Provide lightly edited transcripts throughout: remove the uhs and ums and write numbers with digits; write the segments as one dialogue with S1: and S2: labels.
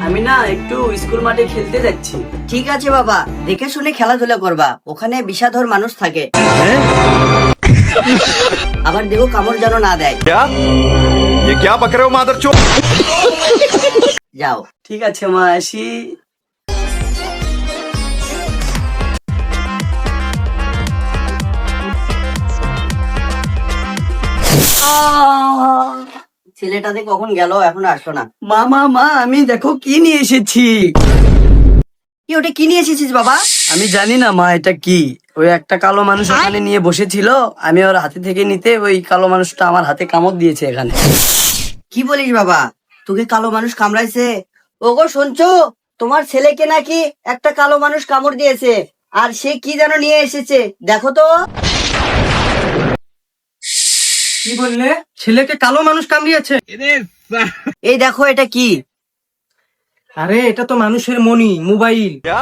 S1: আমি না একটু স্কুল মাঠে খেলতে যাচ্ছি।
S2: ঠিক আছে বাবা, দেখে শুনে খেলাধুলা করবা, ওখানে বিষাধর মানুষ থাকে। আবার দেখো কামড় যেন না দেয়।
S3: क्या ये क्या बक रहे हो मादरचोद?
S2: যাও।
S1: ঠিক আছে মা, আসি।
S2: ছেলেটাতে কখন গেল, এখনো আসলো না।
S1: মা মা মা, আমি দেখো কি নিয়ে এসেছি।
S2: কি ওটা কি নিয়ে এসেছিস বাবা?
S1: আমি জানি না মা এটা কি। ওই একটা কালো মানুষ ওখানে নিয়ে বসেছিল, আমি ওর হাতে থেকে নিতে ওই কালো মানুষটা আমার হাতে কামড় দিয়েছে এখানে।
S2: কি বলিস বাবা, তোকে কালো মানুষ কামড়াইছে? ওগো শুনছো, তোমার ছেলেকে নাকি একটা কালো মানুষ কামড় দিয়েছে, আর সে কি যেন নিয়ে এসেছে, দেখো তো।
S4: কি বললে? ছেলেকে কালো মানুষ কামড়িয়েছে?
S2: এই দেখো এটা কি।
S4: আরে এটা তো মানুষের মনি, মোবাইল।
S3: क्या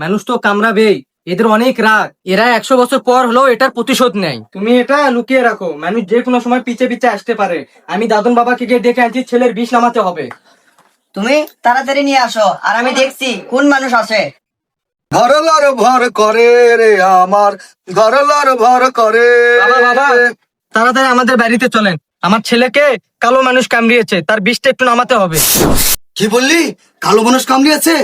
S4: মানুষ তো কামড়াবেই, এদের অনেক রাগ। এরা 100 বছর পর হলেও এটার প্রতিশোধ নেয়। তুমি এটা লুকিয়ে রাখো, মানুষ যে কোনো সময় পিছে পিছে আসতে পারে। আমি দাদন বাবাকে গিয়ে ডেকে আনছি, ছেলের বিষ নামাতে হবে।
S2: তুমি তাড়াতাড়ি নিয়ে আসো, আর আমি দেখছি কোন মানুষ আছে।
S5: ঘরলার ভর করে রে আমার, ঘরলার ভর করে।
S4: বাবা বাবা, তাড়াতাড়ি আমাদের বাড়িতে চলেন। আমার ছেলেকে কালো মানুষ কামড়িয়েছে, তার বিষটা একটু নামাতে হবে।
S5: কি বললি? কালো মানুষ কামড়িয়েছে?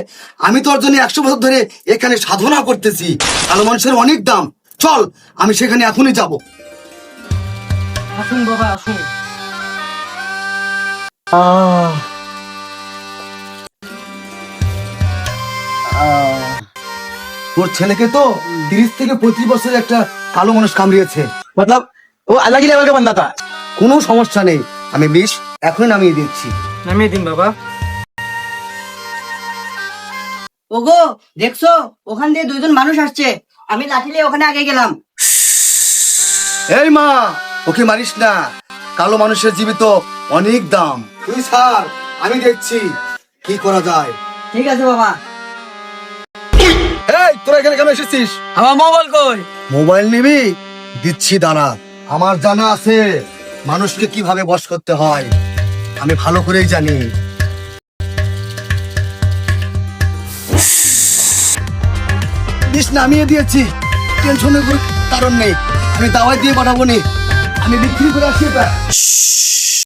S5: আমি তোর জন্য 100 বছর ধরে এখানে সাধনা করতেছি। কালো মানুষের অনেক দাম, চল আমি সেখানে এখনই যাব।
S4: আসুন বাবা আসুন।
S5: তোর ছেলেকে তো 30 থেকে 35 বছরের একটা কালো মানুষ কামড়িয়েছে।
S6: मतलब वो अलग ही लेवल का बंदा था।
S5: কোনো সমস্যা নেই, আমি বিষ এখনই নামিয়ে দিচ্ছি।
S4: নামিয়ে দিন বাবা।
S2: ওগো দেখছো, ওখান দিয়ে দুইজন মানুষ আসছে, আমি লাঠি নিয়ে ওখানে আগে গেলাম।
S5: এই মা, ওকে মারিস না, কালো মানুষের জীবিত অনেক দাম। তুই স্যার, আমি দেখছি কি করা যায়।
S2: ঠিক আছে বাবা।
S5: এই তোরা এখানে কেন এসেছিস?
S1: আমার মোবাইল কই?
S5: মোবাইল নিবি? দিচ্ছি দাঁড়া। আমার জানা আছে মানুষকে কিভাবে বশ করতে হয়, আমি ভালো করেই জানি। বিষ নামিয়ে দিয়েছি, টেনশনের কোনো কারণ নেই। আমি দাওয়াই দিয়ে পাঠাবো নি, আমি বিক্রি করে আসি এটা।